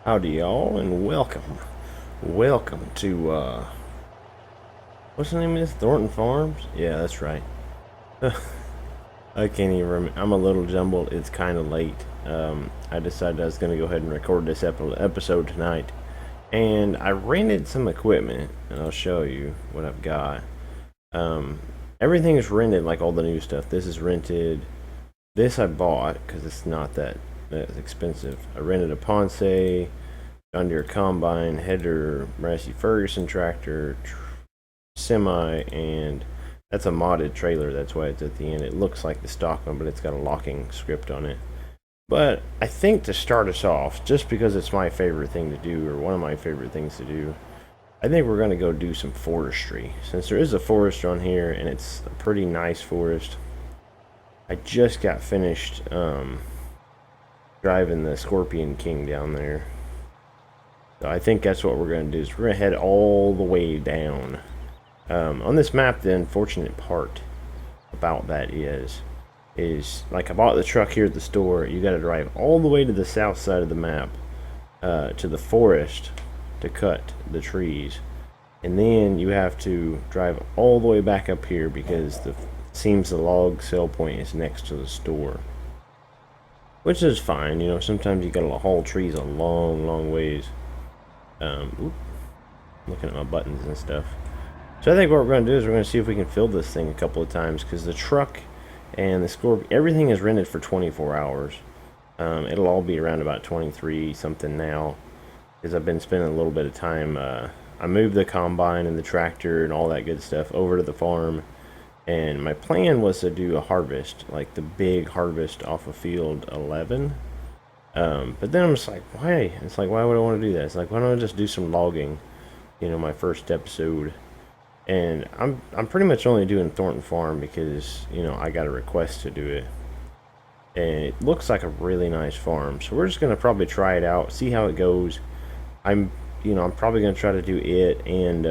Howdy y'all and welcome to what's the name of this? Thornton Farms? Yeah, that's right. I can't even remember. I'm a little jumbled. It's kind of late. I decided I was going to go ahead and record this episode tonight, and I rented some equipment, and I'll show you what I've got. Everything is rented, like all the new stuff. This is rented. This I bought because it's not that expensive. I rented a Ponce, John Deere combine, header, Massey Ferguson tractor, semi, and that's a modded trailer. That's why it's at the end. It looks like the stock one, but it's got a locking script on it. But I think to start us off, just because it's my favorite thing to do, or one of my favorite things to do, I think we're going to go do some forestry. Since there is a forest on here, and it's a pretty nice forest. I just got finished driving the Scorpion King down there. So I think that's what we're going to do, is we're going to head all the way down. On this map, the unfortunate part about that is like I bought the truck here at the store. You got to drive all the way to the south side of the map to the forest to cut the trees. And then you have to drive all the way back up here because seems the log sale point is next to the store. Which is fine, you know, sometimes you gotta haul trees a long ways. Looking at my buttons and stuff. So I think what we're going to do is we're going to see if we can fill this thing a couple of times, because the truck and the Scorpion, everything is rented for 24 hours. It'll all be around about 23 something now, because I've been spending a little bit of time. I moved the combine and the tractor and all that good stuff over to the farm, and my plan was to do a harvest, like the big harvest off of field 11. But then I'm just like, why? It's like, why would I want to do that? It's like, why don't I just do some logging? You know, my first episode. And I'm pretty much only doing Thornton Farm because, you know, I got a request to do it. And it looks like a really nice farm. So we're just going to probably try it out, see how it goes. I'm probably going to try to do it and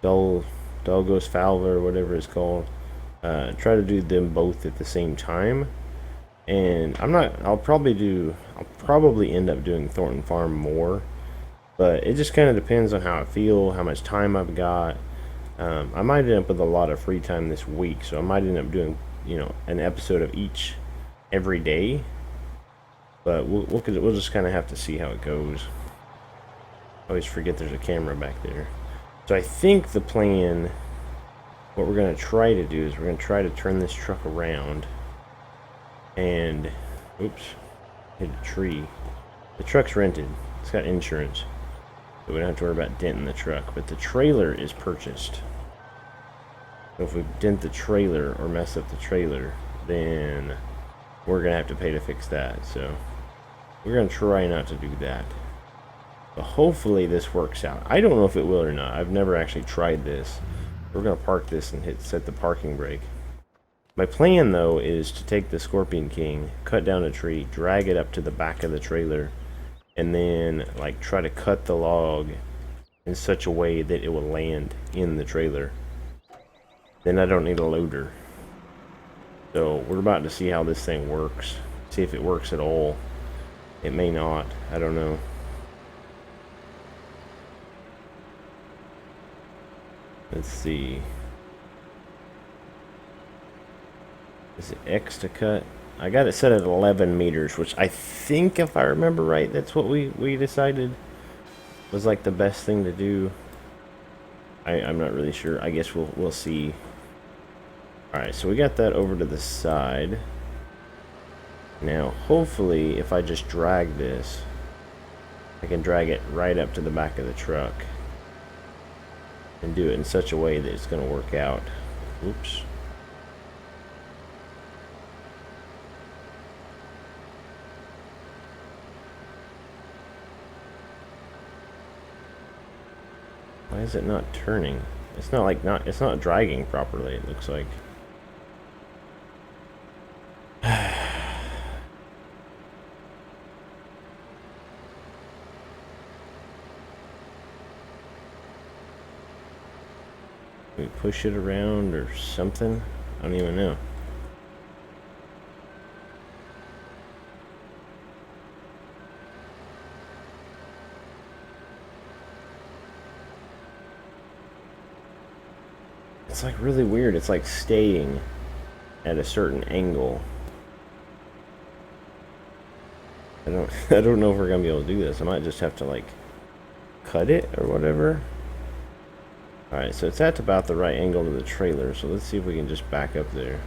Dolgos Fowler, or whatever it's called. Try to do them both at the same time. And I'll probably end up doing Thornton Farm more, but it just kind of depends on how I feel, how much time I've got. I might end up with a lot of free time this week, so I might end up doing, you know, an episode of each every day, but we'll just kind of have to see how it goes. I always forget there's a camera back there. So I think the plan, what we're going to try to do is we're going to try to turn this truck around and, oops, hit a tree. The truck's rented. It's got insurance, so we don't have to worry about denting the truck. But the trailer is purchased. So if we dent the trailer or mess up the trailer, then we're going to have to pay to fix that. So we're going to try not to do that. But hopefully this works out. I don't know if it will or not. I've never actually tried this. We're going to park this and set the parking brake. My plan, though, is to take the Scorpion King, cut down a tree, drag it up to the back of the trailer, and then, like, try to cut the log in such a way that it will land in the trailer. Then I don't need a loader. So we're about to see how this thing works. See if it works at all. It may not. I don't know. Let's see. Is it X to cut? I got it set at 11 meters, which I think, if I remember right, that's what we decided was like the best thing to do. I'm not really sure. I guess we'll see. Alright, so we got that over to the side. Now, hopefully, if I just drag this, I can drag it right up to the back of the truck and do it in such a way that it's going to work out. Oops. Why is it not turning? It's not dragging properly, it looks like. We push it around or something? I don't even know. It's like really weird. It's like staying at a certain angle. I don't know if we're gonna be able to do this. I might just have to like cut it or whatever. Alright, so it's at about the right angle to the trailer, so let's see if we can just back up there.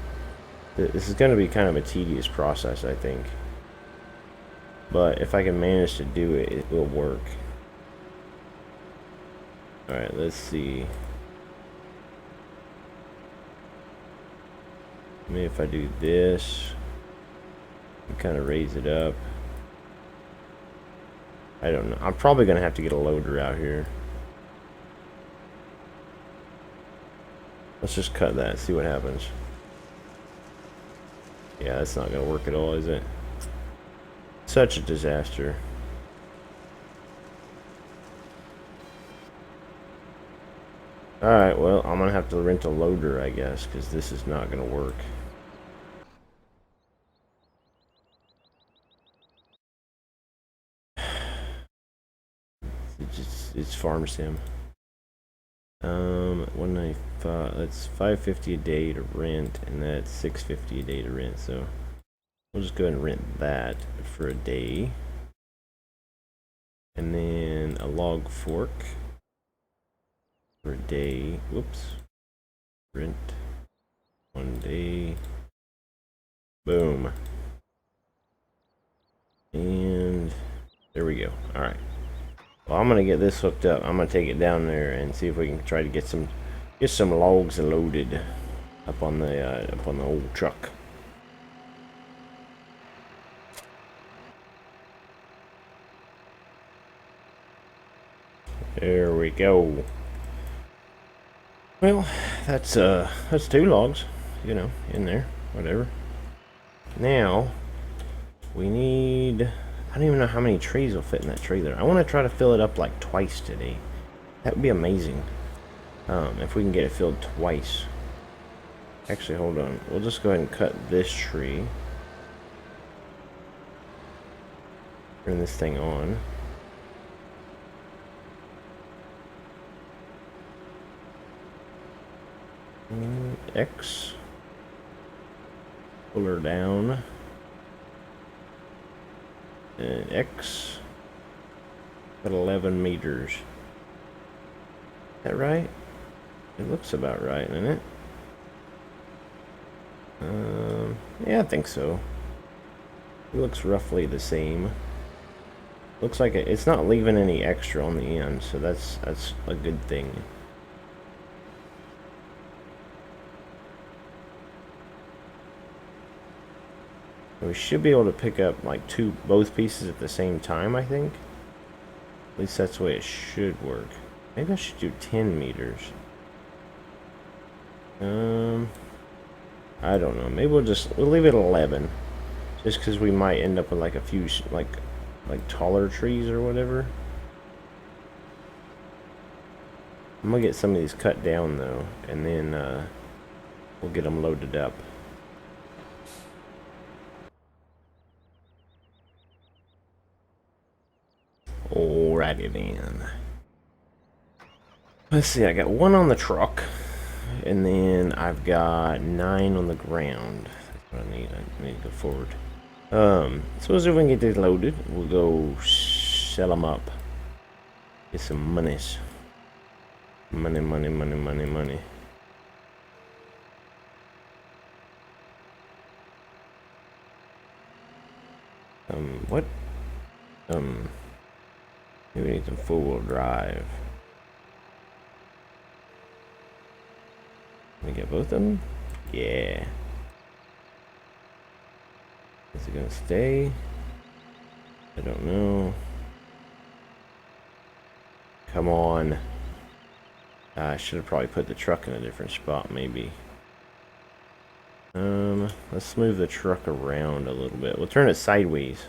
This is going to be kind of a tedious process, I think. But if I can manage to do it, it will work. Alright, let's see. Maybe if I do this, and kind of raise it up. I don't know. I'm probably going to have to get a loader out here. Let's just cut that, see what happens. Yeah, that's not going to work at all, is it? Such a disaster. Alright, well, I'm going to have to rent a loader, I guess, because this is not going to work. It's farm sim. 195. That's $5.50 a day to rent, and that's $6.50 a day to rent. So we'll just go ahead and rent that for a day, and then a log fork for a day. Whoops. Rent 1 day. Boom. And there we go. All right. Well, I'm gonna get this hooked up. I'm gonna take it down there and see if we can try to get some logs loaded up on the old truck. There we go. Well, that's 2 logs, you know, in there, whatever. Now we need. I don't even know how many trees will fit in that trailer. I want to try to fill it up like twice today. That would be amazing. If we can get it filled twice. Actually, hold on. We'll just go ahead and cut this tree. Turn this thing on. X. Pull her down. And X at 11 meters. Is that right? It looks about right, doesn't it? Yeah, I think so. It looks roughly the same. Looks like it's not leaving any extra on the end, so that's a good thing. We should be able to pick up like both pieces at the same time, I think. At least that's the way it should work. Maybe I should do 10 meters. I don't know. Maybe we'll leave it at 11. Just because we might end up with like a few like taller trees or whatever. I'm gonna get some of these cut down though, and then we'll get them loaded up. Alrighty then. Let's see, I got 1 on the truck, and then I've got 9 on the ground. That's what I need. I need to go forward. So as soon as we can get these loaded, we'll go sell them up. Get some monies. Money, money, money, money, money. What? Maybe we need some four-wheel drive. Can we get both of them? Yeah. Is it gonna stay? I don't know. Come on. I should have probably put the truck in a different spot, maybe. Let's move the truck around a little bit. We'll turn it sideways.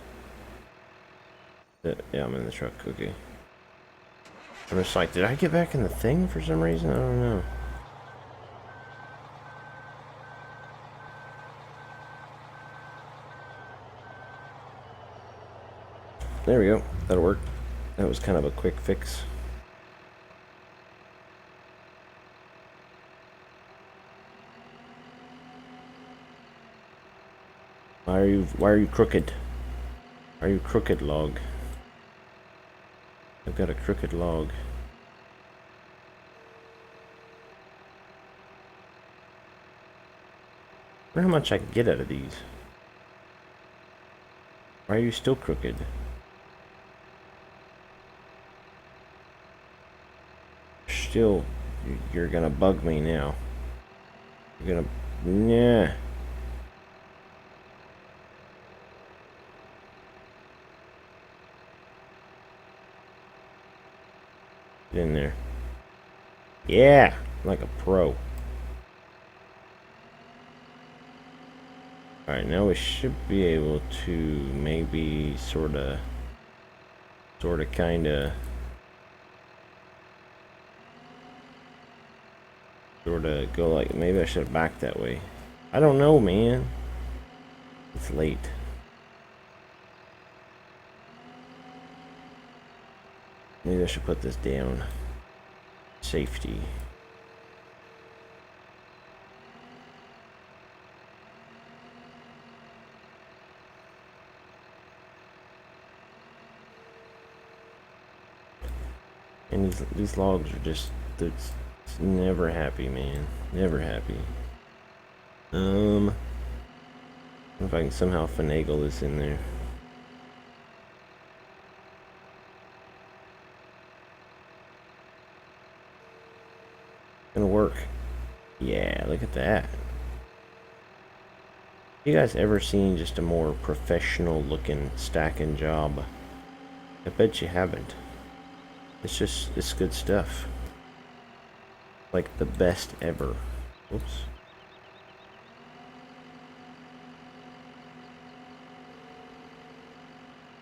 Yeah, I'm in the truck. Okay. I'm just like, did I get back in the thing for some reason? I don't know. There we go. That'll work. That was kind of a quick fix. Why are you crooked? Are you crooked, log? I've got a crooked log. I wonder how much I can get out of these. Why are you still crooked? Still, you're gonna bug me now. You're gonna, yeah. Get in there. Yeah, like a pro. Alright, now we should be able to maybe sorta, kinda, go like, maybe I should have backed that way. I don't know, man. It's late. Maybe I should put this down. Safety. And these logs are just, it's never happy, man. Never happy. I don't know if I can somehow finagle this in there. Gonna work. Yeah, look at that. You guys ever seen just a more professional looking stacking job? I bet you haven't. It's good stuff. Like the best ever. Oops.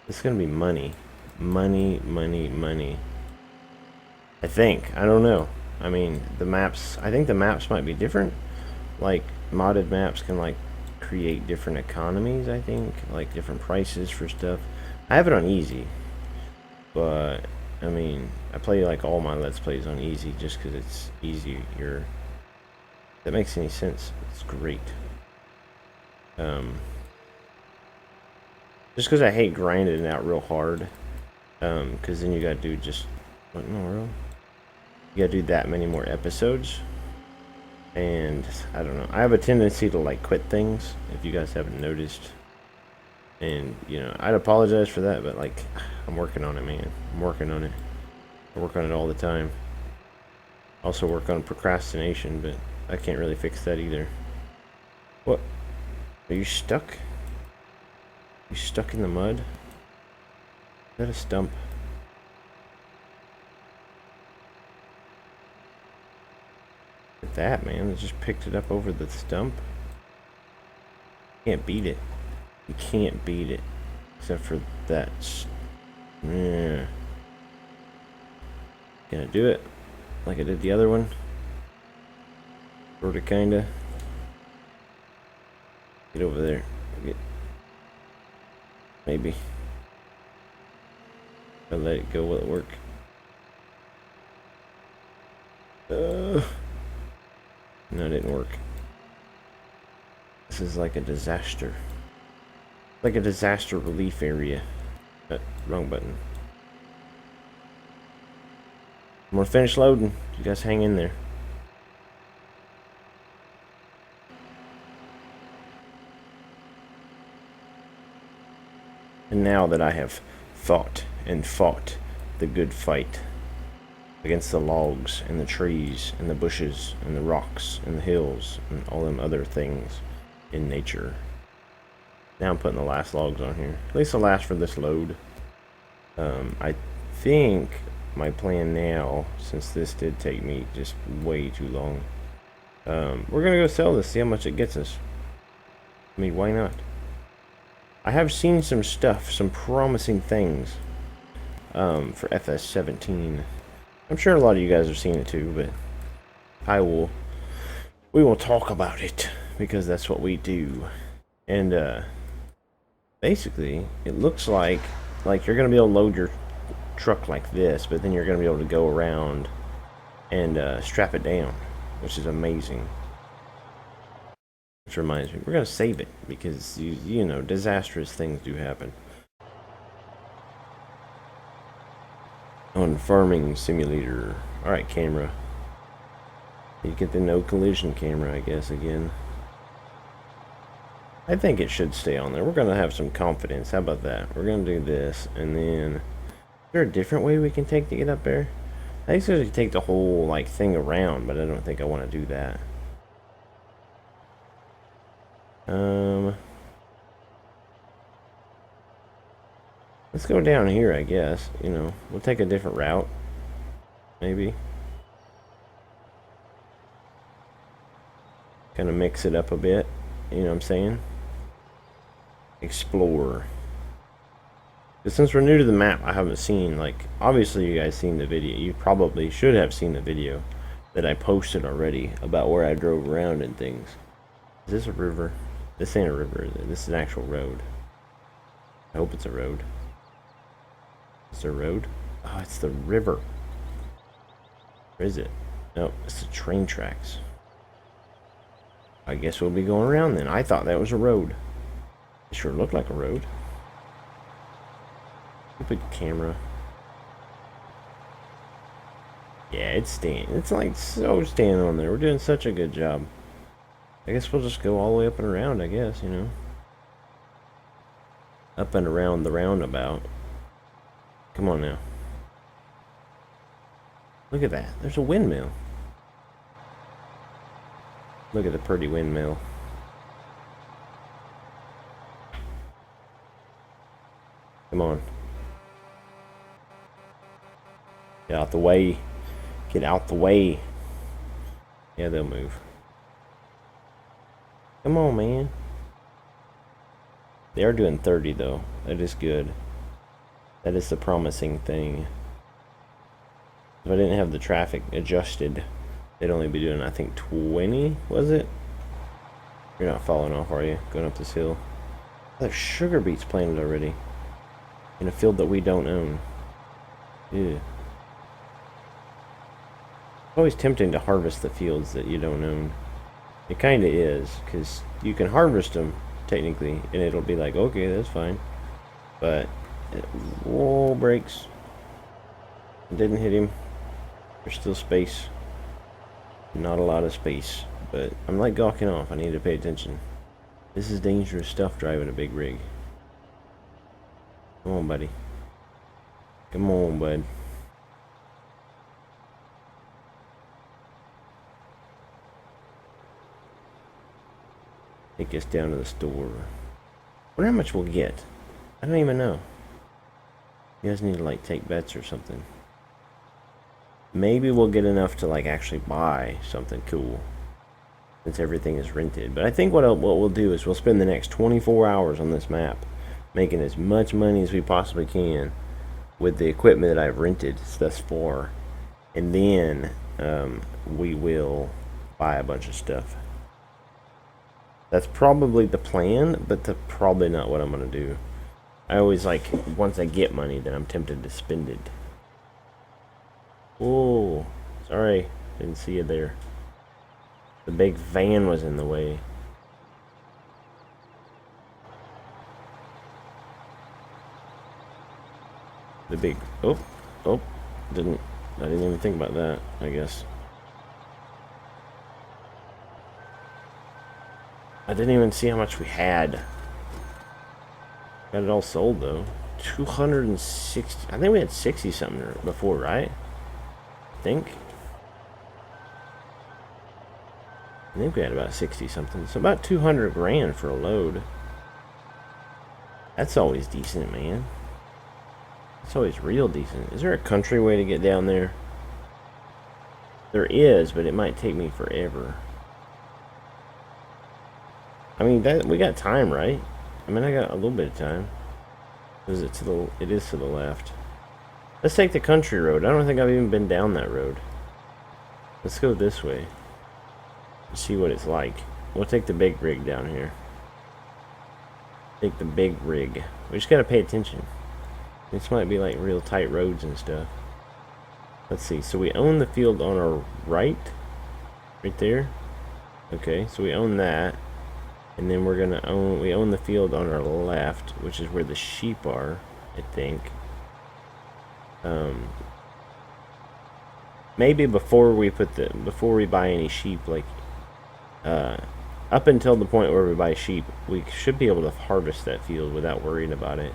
It's gonna be money. Money, money, money. I think. I don't know. I mean, the maps, I think the maps might be different. Like, modded maps can, like, create different economies, I think. Like, different prices for stuff. I have it on easy. But, I mean, I play, like, all my Let's Plays on easy just because it's easier. If that makes any sense, it's great. Just because I hate grinding it out real hard. Because then you gotta do just, what in the world? You gotta do that many more episodes. And, I don't know. I have a tendency to, like, quit things, if you guys haven't noticed. And, you know, I'd apologize for that, but, like, I'm working on it, man. I'm working on it. I work on it all the time. Also work on procrastination, but I can't really fix that either. What? Are you stuck? You stuck in the mud? Is that a stump? Look at that, man. I just picked it up over the stump. Can't beat it. You can't beat it. Except for that. Yeah. Gonna do it like I did the other one. Sorta, kinda. Get over there. Maybe. I'll let it go. Will it work? No, it didn't work. This is like a disaster. Like a disaster relief area. Wrong button. I'm gonna finish loading. You guys hang in there. And now that I have thought and fought the good fight against the logs and the trees and the bushes and the rocks and the hills and all them other things in nature, now I'm putting the last logs on here. At least the last for this load. I think my plan now, since this did take me just way too long, we're gonna go sell this, see how much it gets us. I mean, why not? I have seen some stuff, some promising things, for FS17. I'm sure a lot of you guys have seen it too, but we will talk about it, because that's what we do. And, basically, it looks like you're gonna be able to load your truck like this, but then you're gonna be able to go around and, strap it down, which is amazing. Which reminds me, we're gonna save it because you know, disastrous things do happen. On Farming Simulator. Alright, camera. You get the no collision camera, I guess, again. I think it should stay on there. We're gonna have some confidence. How about that? We're gonna do this, and then... Is there a different way we can take to get up there? I think so, to take the whole, like, thing around, but I don't think I want to do that. Let's go down here, I guess. You know, we'll take a different route. Maybe. Kind of mix it up a bit. You know what I'm saying? Explore. But since we're new to the map, I haven't seen, like, obviously you guys seen the video. You probably should have seen the video that I posted already about where I drove around and things. Is this a river? This ain't a river, is it? This is an actual road. I hope it's a road. Is there a road? Oh, it's the river. Where is it? No, it's the train tracks. I guess we'll be going around then. I thought that was a road. It sure looked like a road. Stupid camera. Yeah, it's staying. It's like so staying on there. We're doing such a good job. I guess we'll just go all the way up and around, I guess, you know. Up and around the roundabout. Come on now. Look at that. There's a windmill. Look at the pretty windmill. Come on. Get out the way. Get out the way. Yeah, they'll move. Come on, man. They are doing 30, though. That is good. That is the promising thing. If I didn't have the traffic adjusted, they'd only be doing, I think, 20, was it? You're not falling off, are you? Going up this hill. There's sugar beets planted already. In a field that we don't own. Ew. It's always tempting to harvest the fields that you don't own. It kind of is, because you can harvest them, technically, and it'll be like, okay, that's fine. But, whoa, brakes. Didn't hit him. There's still space. Not a lot of space, but I'm like gawking off. I need to pay attention. This is dangerous stuff, driving a big rig. Come on, buddy. Come on, bud. Take us down to the store. I wonder how much we'll get. I don't even know. You guys need to like take bets or something. Maybe we'll get enough to like actually buy something cool, since everything is rented. But I think what we'll do is we'll spend the next 24 hours on this map, making as much money as we possibly can with the equipment that I've rented thus far, and then we will buy a bunch of stuff. That's probably the plan, but that's probably not what I'm gonna do. I always like, once I get money, then I'm tempted to spend it. Whoa, sorry, didn't see you there. The big van was in the way. The big, oh, I didn't even think about that, I guess. I didn't even see how much we had. Got it all sold though. 260. I think we had 60 something before, right? I think we had about 60 something. So about 200 grand for a load. That's always decent, man. It's always real decent. Is there a country way to get down there? There is, but it might take me forever. I mean, we got time, right? I mean, I got a little bit of time. Is it to the? It is to the left. Let's take the country road. I don't think I've even been down that road. Let's go this way. See what it's like. We'll take the big rig down here. Take the big rig. We just gotta pay attention. This might be like real tight roads and stuff. Let's see. So we own the field on our right. Right there. Okay, so we own that. And then we own the field on our left, which is where the sheep are, I think. Maybe before we buy any sheep, like, up until the point where we buy sheep, we should be able to harvest that field without worrying about it.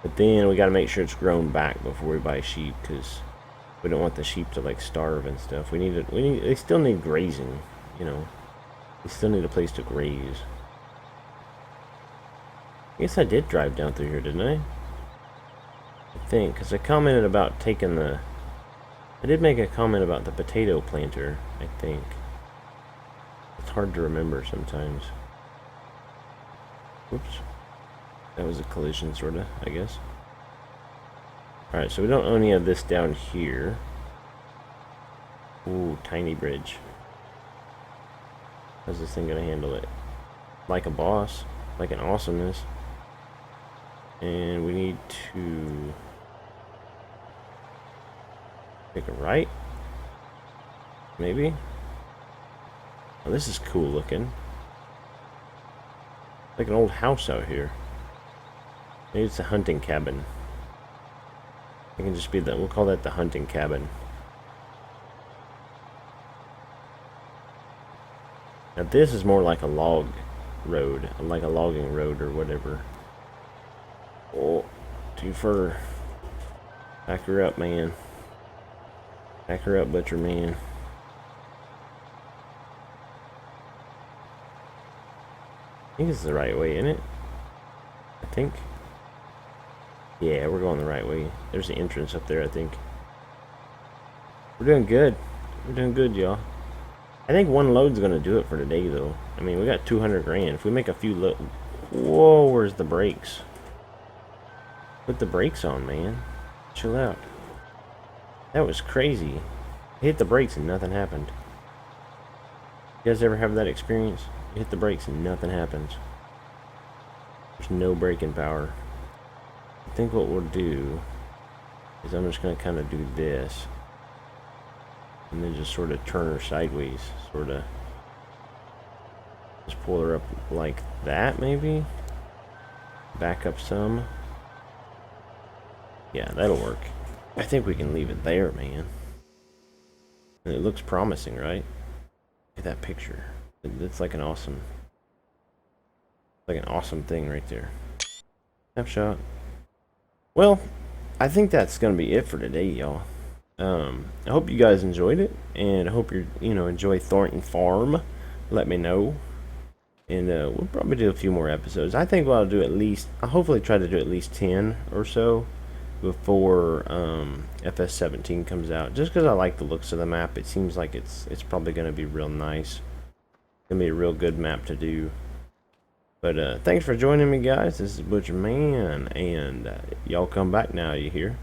But then we got to make sure it's grown back before we buy sheep, because we don't want the sheep to like starve and stuff. They still need grazing, you know. They still need a place to graze. I guess I did drive down through here, didn't I? I think, because I commented about taking the... I did make a comment about the potato planter, I think. It's hard to remember sometimes. Oops. That was a collision, sorta, I guess. Alright, so we don't own any of this down here. Ooh, tiny bridge. How's this thing gonna handle it? Like a boss. Like an awesomeness. And we need to... take a right? Maybe? Oh, this is cool looking. Like an old house out here. Maybe it's a hunting cabin. It can just be that. We'll call that the hunting cabin. Now this is more like a log road, like a logging road or whatever. Oh, too far. Back her up, man. Back her up, butcher man. I think this is the right way, isn't it? I think. Yeah, we're going the right way. There's the entrance up there, I think. We're doing good. We're doing good, y'all. I think one load's gonna do it for today, though. I mean, we got 200 grand. If we make a few Whoa, where's the brakes? Put the brakes on, man. Chill out. That was crazy. I hit the brakes and nothing happened. You guys ever have that experience? You hit the brakes and nothing happens. There's no braking power. I think what we'll do is I'm just going to kind of do this. And then just sort of turn her sideways. Sort of. Just pull her up like that, maybe. Back up some. Yeah, that'll work. I think we can leave it there, man. And it looks promising, right? Look at that picture. It's like an awesome... like an awesome thing right there. Snapshot. Well, I think that's going to be it for today, y'all. I hope you guys enjoyed it. And I hope you enjoy Thornton Farm. Let me know. And we'll probably do a few more episodes. I think I'll do at least... I'll hopefully try to do at least 10 or so before FS17 comes out, just because I like the looks of the map. It seems like it's probably going to be real nice. It's going to be a real good map to do. But thanks for joining me, guys. This is Butcher Man, and y'all come back now, you hear?